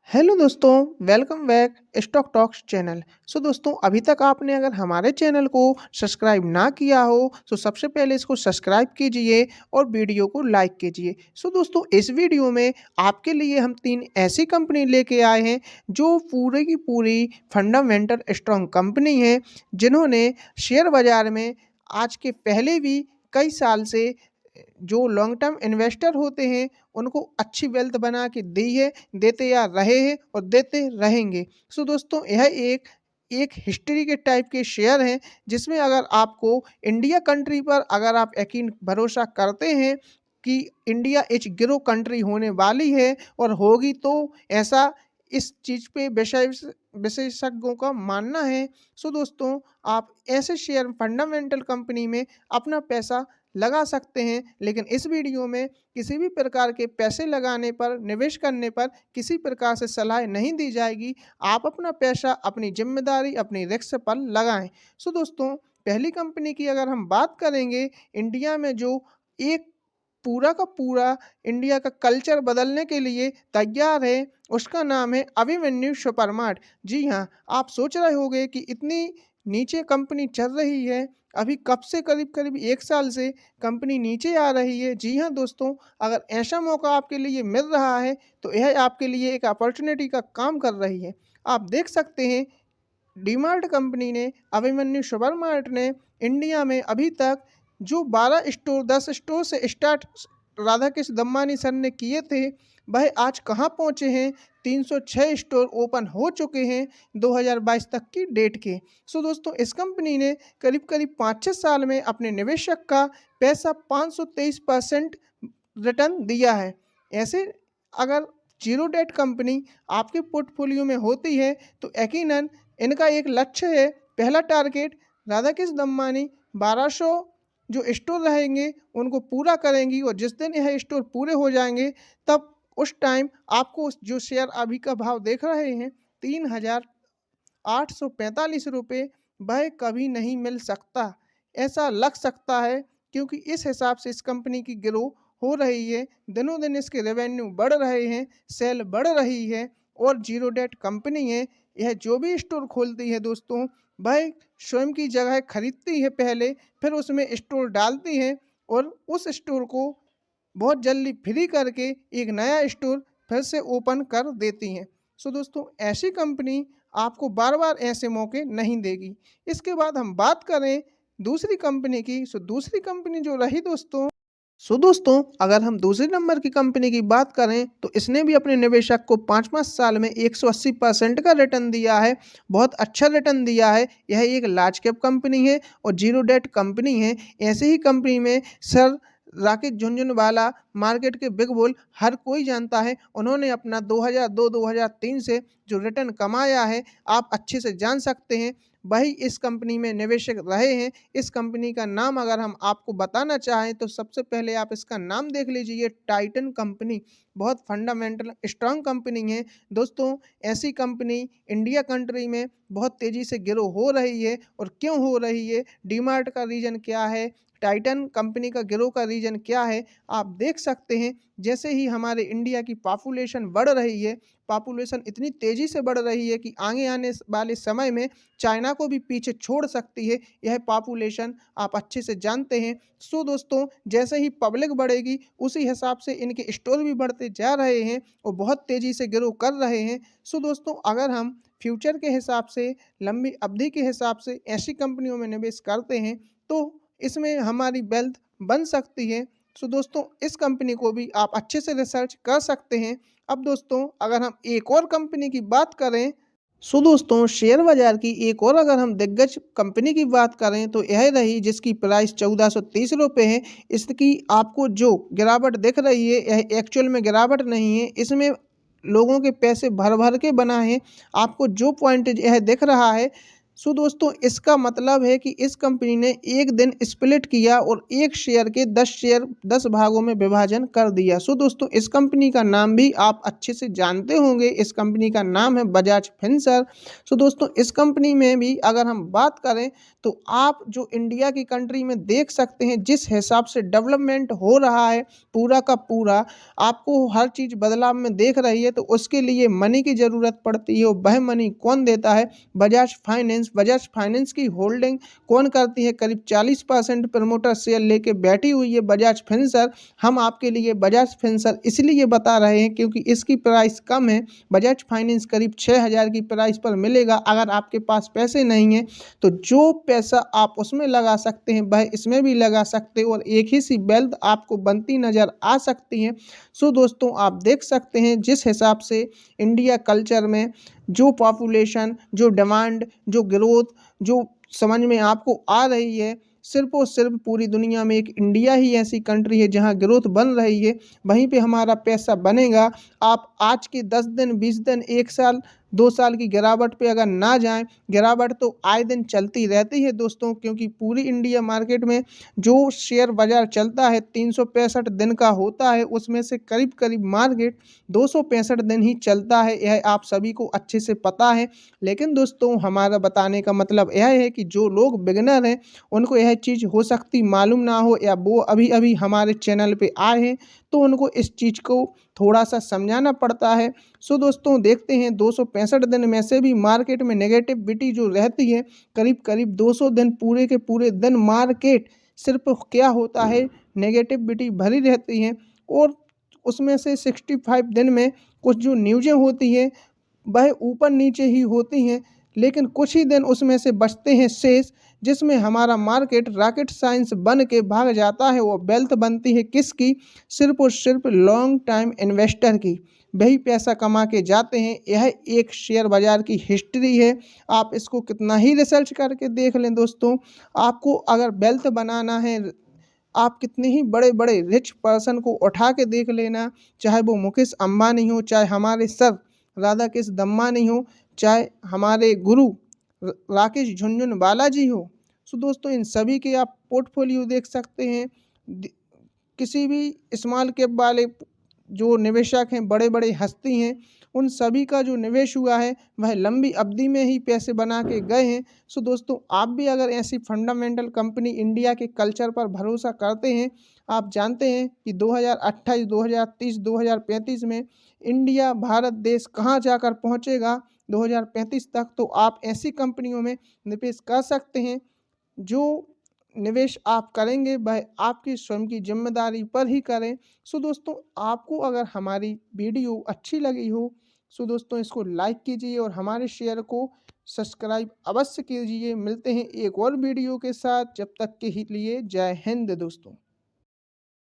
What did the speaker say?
Hello दोस्तों, welcome back stock talks channel. दोस्तों, अभी तक आपने अगर हमारे चैनल को सब्सक्राइब ना किया हो तो सबसे पहले इसको सब्सक्राइब कीजिए और वीडियो को लाइक कीजिए। दोस्तों, इस वीडियो में आपके लिए हम 3 ऐसी कंपनी लेके आए हैं जो पूरी की पूरी फंडामेंटल स्ट्रॉन्ग कंपनी है, जिन्होंने शेयर बाज़ार में आज के पहले भी कई साल से जो लॉन्ग टर्म इन्वेस्टर होते हैं उनको अच्छी वेल्थ बना के दी है, देते या रहे हैं और देते रहेंगे। दोस्तों, यह एक एक हिस्ट्री के टाइप के शेयर हैं, जिसमें अगर आपको इंडिया कंट्री पर अगर आप यकीन भरोसा करते हैं कि इंडिया एक ग्रो कंट्री होने वाली है और होगी, तो ऐसा इस चीज़ पे विशेषज्ञों का मानना है। दोस्तों, आप ऐसे शेयर फंडामेंटल कंपनी में अपना पैसा लगा सकते हैं, लेकिन इस वीडियो में किसी भी प्रकार के पैसे लगाने पर, निवेश करने पर किसी प्रकार से सलाह नहीं दी जाएगी। आप अपना पैसा अपनी ज़िम्मेदारी, अपनी रिस्क पर लगाएँ। दोस्तों, पहली कंपनी की अगर हम बात करेंगे, इंडिया में जो एक पूरा का पूरा इंडिया का कल्चर बदलने के लिए तैयार है, उसका नाम है अभिमन्यु सुपरमार्ट। जी हाँ, आप सोच रहे होंगे कि इतनी नीचे कंपनी चल रही है, अभी कब से करीब-करीब 1 साल से कंपनी नीचे आ रही है। जी हाँ दोस्तों, अगर ऐसा मौका आपके लिए मिल रहा है, तो यह आपके लिए एक अपॉर्च्युनिटी का काम कर रही है। आप देख सकते हैं, डीमार्ट कंपनी ने, अभिमन्यु सुपरमार्ट ने इंडिया में अभी तक जो 12 स्टोर 10 स्टोर से स्टार्ट राधाकृष्ण दम्मानी सर ने किए थे, वह आज कहाँ पहुँचे हैं। 306 स्टोर ओपन हो चुके हैं 2022 तक की डेट के। दोस्तों, इस कंपनी ने करीब-करीब 5-6 साल में अपने निवेशक का पैसा 523% रिटर्न दिया है। ऐसे अगर ज़ीरो डेट कंपनी आपके पोर्टफोलियो में होती है, तो यकीनन इनका एक लक्ष्य है, पहला टारगेट राधाकृष्ण दम्मानी 1200 जो स्टोर रहेंगे उनको पूरा करेंगी, और जिस दिन यह स्टोर पूरे हो जाएंगे, तब उस टाइम आपको जो शेयर अभी का भाव देख रहे हैं 3,845 रुपये, वह कभी नहीं मिल सकता। ऐसा लग सकता है, क्योंकि इस हिसाब से इस कंपनी की ग्रो हो रही है, दिनों दिन इसके रेवेन्यू बढ़ रहे हैं, सेल बढ़ रही है और ज़ीरो डेट कंपनी है। यह जो भी स्टोर खोलती है दोस्तों, वह स्वयं की जगह खरीदती है पहले, फिर उसमें स्टोर डालती है और उस स्टोर को बहुत जल्दी फ्री करके एक नया स्टोर फिर से ओपन कर देती हैं। दोस्तों, ऐसी कंपनी आपको बार-बार ऐसे मौके नहीं देगी। इसके बाद हम बात करें दूसरी कंपनी की, दूसरी कंपनी जो रही दोस्तों, अगर हम दूसरे नंबर की कंपनी की बात करें, तो इसने भी अपने निवेशक को 5-5 साल में 180% का रिटर्न दिया है। बहुत अच्छा रिटर्न दिया है। यह एक लार्ज कैप कंपनी है और ज़ीरो डेट कंपनी है। ऐसे ही कंपनी में सर राकेश झुनझुनवाला, मार्केट के बिग बुल, हर कोई जानता है। उन्होंने अपना 2002-2003 से जो रिटर्न कमाया है, आप अच्छे से जान सकते हैं। वही इस कंपनी में निवेशक रहे हैं। इस कंपनी का नाम अगर हम आपको बताना चाहें, तो सबसे पहले आप इसका नाम देख लीजिए, टाइटन कंपनी। बहुत फंडामेंटल स्ट्रॉन्ग कंपनी है दोस्तों। ऐसी कंपनी इंडिया कंट्री में बहुत तेज़ी से ग्रो हो रही है। और क्यों हो रही है, डीमार्ट का रीज़न क्या है, टाइटन कंपनी का ग्रो का रीज़न क्या है, आप देख सकते हैं। जैसे ही हमारे इंडिया की पॉपुलेशन बढ़ रही है, पॉपुलेशन इतनी तेज़ी से बढ़ रही है कि आगे आने वाले समय में चाइना को भी पीछे छोड़ सकती है यह पॉपुलेशन, आप अच्छे से जानते हैं। दोस्तों, जैसे ही पब्लिक बढ़ेगी, उसी हिसाब से इनके स्टोर भी बढ़ते जा रहे हैं और बहुत तेज़ी से ग्रो कर रहे हैं। दोस्तों, अगर हम फ्यूचर के हिसाब से, लंबी अवधि के हिसाब से ऐसी कंपनियों में निवेश करते हैं, तो इसमें हमारी वेल्थ बन सकती है। दोस्तों, इस कंपनी को भी आप अच्छे से रिसर्च कर सकते हैं। अब दोस्तों, अगर हम एक और कंपनी की बात करें, दोस्तों, शेयर बाज़ार की एक और अगर हम दिग्गज कंपनी की बात करें, तो यह रही जिसकी प्राइस 1430 रुपये है। इसकी आपको जो गिरावट दिख रही है, यह एक्चुअल में गिरावट नहीं है, इसमें लोगों के पैसे भर भर के बना है। आपको जो पॉइंट यह दिख रहा है, सो दोस्तों इसका मतलब है कि इस कंपनी ने एक दिन स्प्लिट किया और एक शेयर के 10 शेयर 10 भागों में विभाजन कर दिया। सो दोस्तों इस कंपनी का नाम भी आप अच्छे से जानते होंगे, इस कंपनी का नाम है बजाज फिनसर्व। सो दोस्तों इस कंपनी में भी अगर हम बात करें तो आप जो इंडिया की कंट्री में देख सकते हैं जिस हिसाब से डेवलपमेंट हो रहा है पूरा का पूरा, आपको हर चीज़ बदलाव में देख रही है, तो उसके लिए मनी की ज़रूरत पड़ती है और वह मनी कौन देता है? बजाज फाइनेंस। बजाज फाइनेंस की होल्डिंग कौन करती है? करीब 40% प्रमोटर शेयर लेके बैठी हुई है बजाज फिनसर्व। हम आपके लिए बजाज फिनसर्व इसलिए बता रहे हैं क्योंकि इसकी प्राइस कम है। बजाज फाइनेंस करीब 6,000 की प्राइस पर मिलेगा। अगर आपके पास पैसे नहीं हैं तो जो पैसा आप उसमें लगा सकते हैं वह इसमें भी लगा सकते हैं और एक ही सी वेल्थ आपको बनती नज़र आ सकती है। सो दोस्तों आप देख सकते हैं जिस हिसाब से इंडिया कल्चर में जो पॉपुलेशन, जो डिमांड, जो ग्रोथ, जो समझ में आपको आ रही है, सिर्फ़ और सिर्फ़ पूरी दुनिया में एक इंडिया ही ऐसी कंट्री है जहाँ ग्रोथ बन रही है, वहीं पे हमारा पैसा बनेगा। आप आज के 10 दिन, 20 दिन, 1 साल, 2 साल की गिरावट पे अगर ना जाएँ, गिरावट तो आए दिन चलती रहती है दोस्तों, क्योंकि पूरी इंडिया मार्केट में जो शेयर बाज़ार चलता है 365 दिन का होता है, उसमें से करीब-करीब मार्केट 265 दिन ही चलता है, यह आप सभी को अच्छे से पता है। लेकिन दोस्तों हमारा बताने का मतलब यह है कि जो लोग बिगिनर हैं उनको यह चीज़ हो सकती मालूम ना हो या वो अभी-अभी हमारे चैनल पे आए हैं, तो उनको इस चीज़ को थोड़ा-सा समझाना पड़ता है। सो दोस्तों देखते हैं 265 दिन में से भी मार्केट में नेगेटिविटी जो रहती है, करीब-करीब 200 दिन पूरे के पूरे दिन मार्केट सिर्फ़ क्या होता है, नेगेटिविटी भरी रहती है और उसमें से 65 दिन में कुछ जो न्यूज़ें होती हैं वह ऊपर-नीचे ही होती हैं, लेकिन कुछ ही दिन उसमें से बचते हैं शेष, जिसमें हमारा मार्केट रॉकेट साइंस बन के भाग जाता है। वो वेल्थ बनती है किसकी? सिर्फ़ और सिर्फ़ लॉन्ग टाइम इन्वेस्टर की। वही पैसा कमा के जाते हैं। यह एक शेयर बाज़ार की हिस्ट्री है। आप इसको कितना ही रिसर्च करके देख लें दोस्तों, आपको अगर वेल्थ बनाना है, आप कितने ही बड़े-बड़े रिच पर्सन को उठा के देख लेना, चाहे वो मुकेश अंबानी हो, चाहे हमारे सर राधा कृष्ण दम्मानी हो, चाहे हमारे गुरु राकेश झुनझुनवाला जी हो। सो दोस्तों इन सभी के आप पोर्टफोलियो देख सकते हैं। किसी भी स्मॉल कैप वाले जो निवेशक हैं, बड़े-बड़े हस्ती हैं, उन सभी का जो निवेश हुआ है वह लंबी अवधि में ही पैसे बना के गए हैं। सो दोस्तों आप भी अगर ऐसी फंडामेंटल कंपनी इंडिया के कल्चर पर भरोसा करते हैं, आप जानते हैं कि 2028, 2030, 2035 में इंडिया भारत देश कहाँ जाकर पहुँचेगा 2035 तक, तो आप ऐसी कंपनियों में निवेश कर सकते हैं। जो निवेश आप करेंगे वह आपकी स्वयं की ज़िम्मेदारी पर ही करें। सो दोस्तों आपको अगर हमारी वीडियो अच्छी लगी हो, सो दोस्तों इसको लाइक कीजिए और हमारे शेयर को सब्सक्राइब अवश्य कीजिए। मिलते हैं एक और वीडियो के साथ, जब तक के ही लिए जय हिंद दोस्तों।